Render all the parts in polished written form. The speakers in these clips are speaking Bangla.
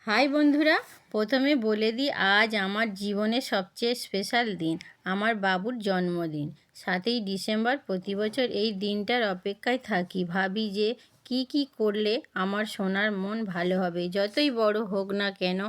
হাই বন্ধুরা, প্রথমে বলে দিই আজ আমার জীবনের সবচেয়ে স্পেশাল দিন, আমার বাবুর জন্মদিন। 7ই ডিসেম্বর। প্রতি বছর এই দিনটার অপেক্ষায় থাকি, ভাবি যে কি করলে আমার সোনার মন ভালো হবে। যতই বড় হোক না কেন,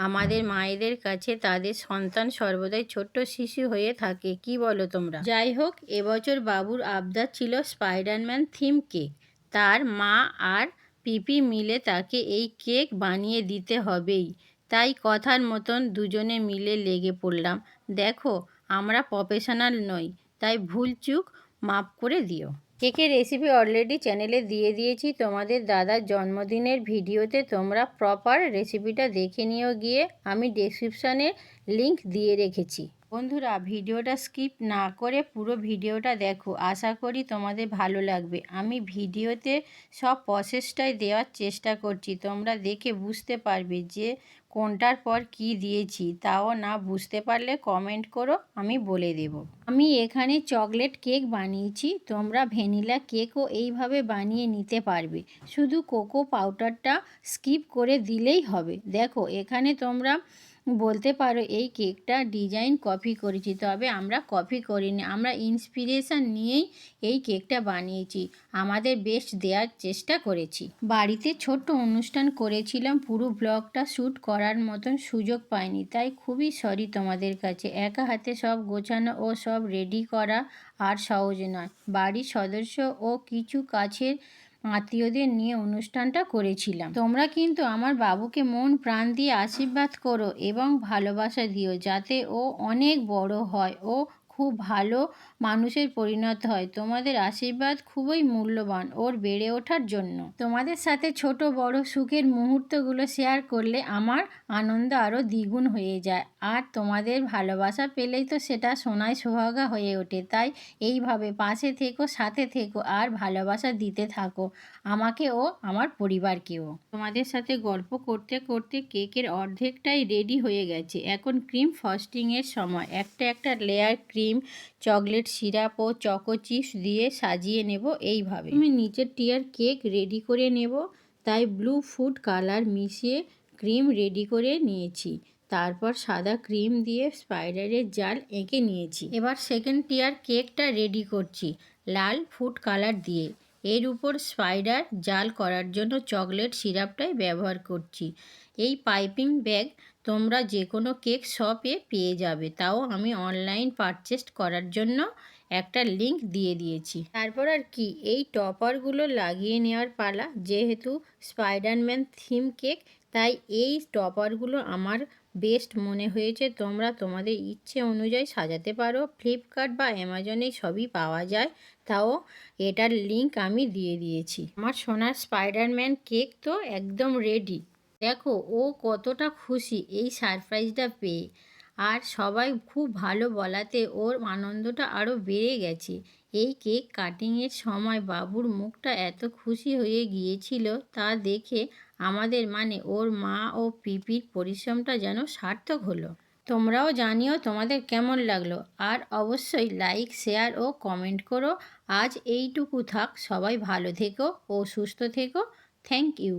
আমাদের মায়েদের কাছে তাদের সন্তান সর্বদাই ছোট্ট শিশু হয়ে থাকে, কি বলো তোমরা? যাই হোক, এবছর বাবুর আবদার ছিল স্পাইডারম্যান থিম কেক। তার মা আর পিপি মিলে তাকে এই কেক বানিয়ে দিতে হবেই। তাই কথার মতন দুজনে মিলে লেগে পড়লাম। দেখো, আমরা প্রফেশনাল নই, তাই ভুল চুক মাফ করে দিও। কেকের রেসিপি অলরেডি চ্যানেলে দিয়ে দিয়েছি, তোমাদের দাদার জন্মদিনের ভিডিওতে। তোমরা প্রপার রেসিপিটা দেখে নিও গিয়ে, আমি ডেসক্রিপশানে লিংক দিয়ে রেখেছি। বন্ধুরা, ভিডিওটা স্কিপ না করে পুরো ভিডিওটা দেখো, আশা করি তোমাদের ভালো লাগবে। আমি ভিডিওতে সব প্রসেসটাই দেওয়ার চেষ্টা করছি, তোমরা দেখে বুঝতে পারবে যে কোনটার পর কি দিয়েছি। তাও না বুঝতে পারলে কমেন্ট করো, আমি বলে দেব। আমি এখানে চকলেট কেক বানিয়েছি, তোমরা ভ্যানিলা কেকও এইভাবে বানিয়ে নিতে পারবে। শুধু কোকো পাউডারটা স্কিপ করে দিলেই হবে। দেখো, এখানে তোমরা বলতে পারো এই কেকটা ডিজাইন কপি করেছি, তবে আমরা কপি করিনি, আমরা ইন্সপিরেশান নিয়েই এই কেকটা বানিয়েছি, আমাদের বেস্ট দেওয়ার চেষ্টা করেছি। বাড়িতে ছোট্ট অনুষ্ঠান করেছিলাম, পুরো ব্লগটা শ্যুট করার মতন সুযোগ পাইনি, তাই খুবই সরি তোমাদের কাছে। একা হাতে সব গোছানো ও সব রেডি করা আর সহজ নয়। বাড়ির সদস্য ও কিছু কাছের আত্মীয়দের নিয়ে অনুষ্ঠানটা করেছিলাম। তোমরা কিন্তু আমার বাবুকে মন প্রাণ দিয়ে আশীর্বাদ করো এবং ভালোবাসা দিও, যাতে ও অনেক বড় হয় ও খুব ভালো মানুষের পরিণত হয়। তোমাদের আশীর্বাদ খুবই মূল্যবান ওর বেড়ে ওঠার জন্য। তোমাদের সাথে ছোট বড় সুখের মুহূর্তগুলো শেয়ার করলে আমার আনন্দ আরও দ্বিগুণ হয়ে যায়, আর তোমাদের ভালোবাসা পেলেই তো সেটা সোনায় সোহাগা হয়ে ওঠে। তাই এইভাবে পাশে থেকো, সাথে থেকো আর ভালোবাসা দিতে থাকো আমাকে ও আমার পরিবারকেও। তোমাদের সাথে গল্প করতে করতে কেকের অর্ধেকটাই রেডি হয়ে গেছে। এখন ক্রিম ফ্রস্টিংয়ের সময়। একটা লেয়ার ক্রিম, চকলেট সিরাপ ও চকো চিপস দিয়ে সাজিয়ে নেব এইভাবে। আমি নিচের টিয়ার কেক রেডি করে নেব, তাই ব্লু ফুড কালার মিশিয়ে ক্রিম রেডি করে নিয়েছি। তারপর সাদা ক্রিম দিয়ে স্পাইডারের জাল এঁকে নিয়েছি। এবার সেকেন্ড টিয়ার কেকটা রেডি করছি লাল ফুড কালার দিয়ে। এর উপর স্পাইডার জাল করার জন্য চকলেট সিরাপটাই ব্যবহার করছি। এই পাইপিং ব্যাগ তোমরা যে কোনো কেক শপে পেয়ে যাবে, তাও আমি অনলাইন পারচেস করার জন্য একটা লিংক দিয়ে দিয়েছি। তারপর আর কি, এই টপারগুলো লাগিয়ে নেওয়ার পালা। যেহেতু স্পাইডারম্যান থিম কেক, তাই এই টপারগুলো আমার বেস্ট মনে হয়েছে। তোমরা তোমাদের ইচ্ছে অনুযায়ী সাজাতে পারো, ফ্লিপকার্ট বা অ্যামাজনে সবই পাওয়া যায়, তাও এটার লিংক আমি দিয়ে দিয়েছি। আমার সোনার স্পাইডারম্যান কেক তো একদম রেডি। দেখো ও কতটা খুশি এই সারপ্রাইজটা পেয়ে, আর সবাই খুব ভালো বলাতে ওর আনন্দটা আরও বেড়ে গেছে। এই কেক কাটিংয়ের সময় বাবুর মুখটা এত খুশি হয়ে গিয়েছিল, তা দেখে আমাদের মানে ওর মা ও পিপির পরিশ্রমটা যেন সার্থক হলো। তোমরাও জানিও তোমাদের কেমন লাগলো, আর অবশ্যই লাইক, শেয়ার ও কমেন্ট করো। আজ এইটুকু থাক, সবাই ভালো থেকো ও সুস্থ থেকো। Thank you.